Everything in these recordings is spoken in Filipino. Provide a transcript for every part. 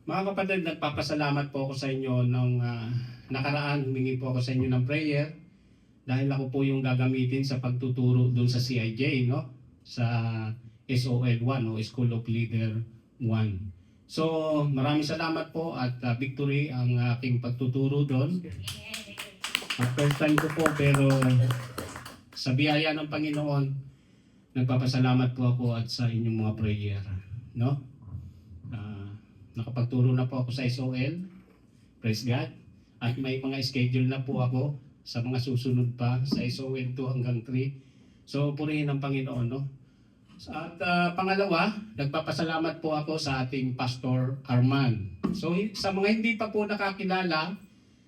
Mga kapatid, nagpapasalamat po ako sa inyo nung nakaraan. Humingi po ako sa inyo ng prayer dahil ako po yung gagamitin sa pagtuturo doon sa CIJ, no? Sa SOL 1 o School of Leader 1. So, maraming salamat po at victory ang aking pagtuturo doon. First time ko po pero sa biyaya ng Panginoon, nagpapasalamat po ako at sa inyong mga prayer, no? Nakapagturo na po ako sa SOL. Praise God. At may mga schedule na po ako sa mga susunod pa sa SOL 2 hanggang 3. So, purihin ang Panginoon, no? At pangalawa, nagpapasalamat po ako sa ating Pastor Arman. So, sa mga hindi pa po nakakilala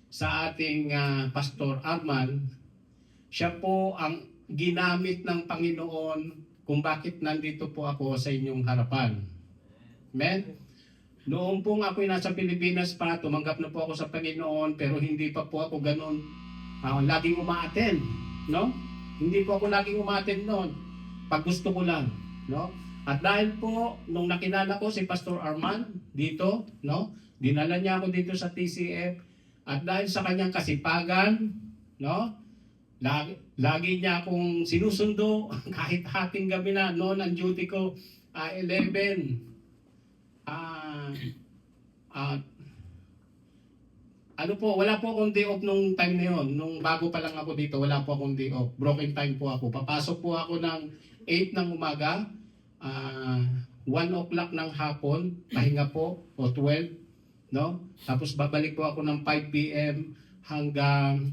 sa ating Pastor Arman, siya po ang ginamit ng Panginoon kung bakit nandito po ako sa inyong harapan. Amen? Noong pong ako'y nasa Pilipinas pa, tumanggap na po ako sa Panginoon, pero hindi pa po ako ganun laging umaattend, no? Hindi po ako laging umaattend noon. Pag gusto ko lang, no? At dahil po, nung nakilala ko si Pastor Arman dito, no? Dinala niya ako dito sa TCF, at dahil sa kanyang kasipagan, no? Lagi niya akong sinusundo, kahit hating gabi na, noon ang duty ko, 11. Wala po akong day off nung time na yun. Nung bago pa lang ako dito, wala po akong day off. Broken time po ako. Papasok po ako ng 8 ng umaga, 1 o'clock ng hapon, pahinga po, o 12, no? Tapos babalik po ako ng 5 p.m. hanggang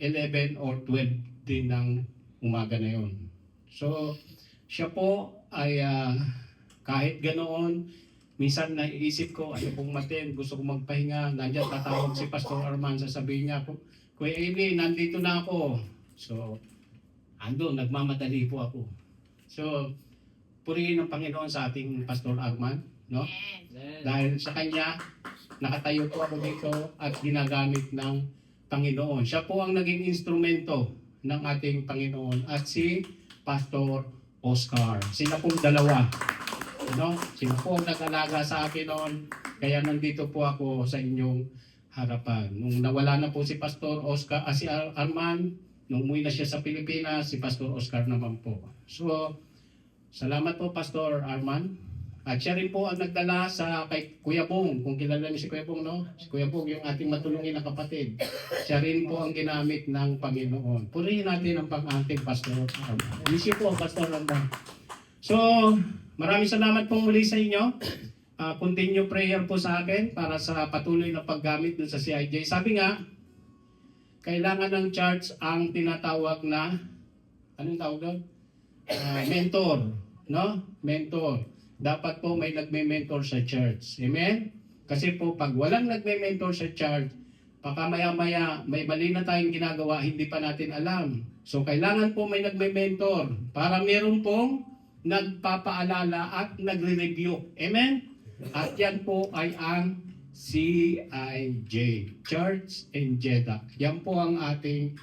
11 or 12 din ng umaga na yun. So, siya po ay kahit ganoon, minsan naiisip ko, ayaw kong matin, gusto kong magpahinga, nandiyan tatawag si Pastor Arman, sasabihin niya, Kuya Eli, nandito na ako. So, nagmamadali po ako. So, purihin ang Panginoon sa ating Pastor Arman, no? Yes. Dahil sa kanya, nakatayo po ako dito at ginagamit ng Panginoon. Siya po ang naging instrumento ng ating Panginoon at si Pastor Oscar. Sila pong dalawa. No? Sila po ang nag-alaga sa akin noon, kaya nandito po ako sa inyong harapan. Nung nawala na po si Pastor Oscar, si Arman, nung umuwi na siya sa Pilipinas, si Pastor Oscar naman po. So, salamat po Pastor Arman. At siya rin po ang nagdala sa kay Kuya Bong. Kung kilala niyo si Kuya Bong, no? Si Kuya Bong, yung ating matulungin na kapatid. Siya rin po ang ginamit ng Panginoon. Purihin natin ang pang-ating Pastor Arman. Miss you po, Pastor Arman. So, maraming salamat po muli sa inyo. Continue prayer po sa akin para sa patuloy na paggamit dun sa CIJ. Sabi nga, kailangan ng church ang tinatawag na, anong tawag doon? Mentor. No? Mentor. Dapat po may nagme-mentor sa church. Amen? Kasi po, pag walang nagme-mentor sa church, baka maya-maya may mali na tayong ginagawa, hindi pa natin alam. So, kailangan po may nagme-mentor para meron pong nagpapaalala at nagre-review. Amen? At yan po ay ang CIJ, Church in Jeddah. Yan po ang ating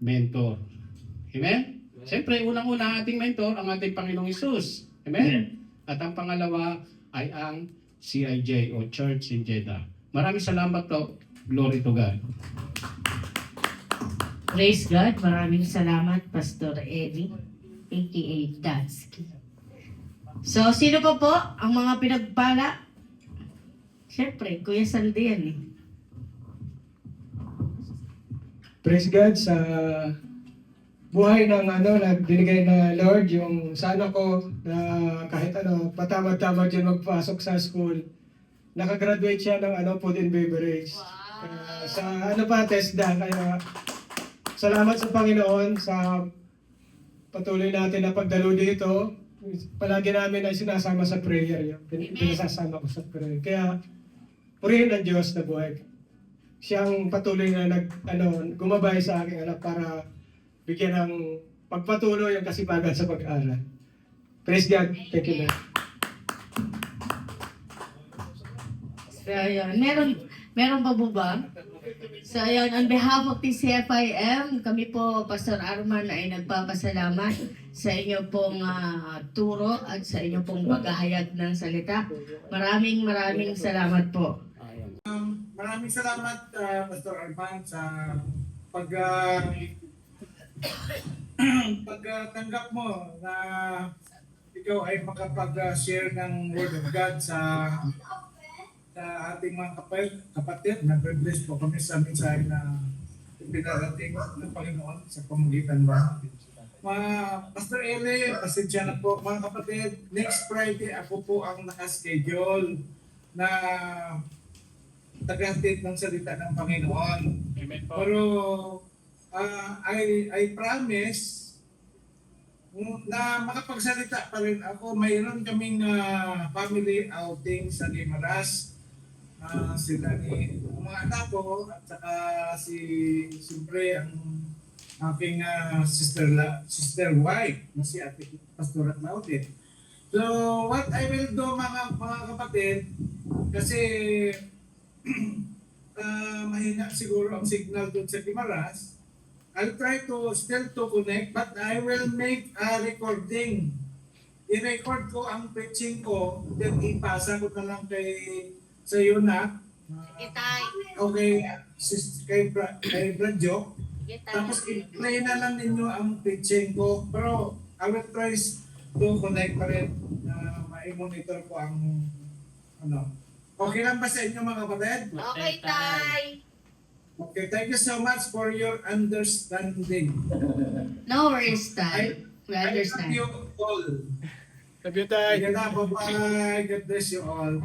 mentor. Amen? Siyempre, unang-una ating mentor, ang ating Panginoong Hesus. Amen? At ang pangalawa ay ang CIJ o Church in Jeddah. Maraming salamat po. Glory to God. Praise God. Maraming salamat, Pastor Eli, aka Dansky. So, sino pa po ang mga pinagpala? Siyempre, Kuya Saldi yan eh. Praise God sa buhay ng nagbinigay na Lord, yung sana ko na kahit patamad-tamad yun magpasok sa school. Nakagraduate siya ng food and beverage. Wow. Sa TESDA. Kaya salamat sa Panginoon sa patuloy natin na pagdalo dito. Palagi namin ay sinasama sa prayer yun. Pinasasama ko sa prayer. Kaya purihin ng Diyos na buhay. Siyang patuloy na gumabay sa aking anak para bigyan ng pagpatuloy ang kasipagan sa pag-aaral. Praise God. Thank you, Lord. So, ayun. Meron pa po ba? So, ayun. On behalf of TCFIM, kami po, Pastor Arman, ay nagpapasalamat sa inyo pong turo at sa inyo pong paghahayag ng salita. Maraming salamat po. Maraming salamat, Pastor Arman, sa pag pagtanggap mo na ikaw ay makapag-share ng Word of God sa ating mga kapatid. Na-privilege po kami sa mensahe na pinarating ng Panginoon sa pamagitan mo. Pastor Eli, pasensya na po mga kapatid. Next Friday ako po ang nakaschedule na tagahatid ng salita ng Panginoon. Amen po. Pero I promise na makapagsalita pa rin ako. Mayroon kaming family outing sa Guimaras. Sila ni mga anak ko at saka siyempre ang aking sister wife na si Ate Pastor Atlaute. So what I will do mga kapatid, kasi mahina siguro ang signal doon sa Guimaras. I'll try to still to connect, but I will make a recording. I-record ko ang preaching ko, then ipasa ko na lang sa iyo na. Okay, kay Bradjo. Tapos i-play na lang ninyo ang preaching ko. Pero I will try to connect pa rin na ma-monitor ko ang ano. Okay lang ba sa inyo mga kapatid? Okay, Tay. Okay, thank you so much for your understanding. No worries, Tay. We I love understand. you all. Love you, Tay. Sige na, bye-bye. God bless you all.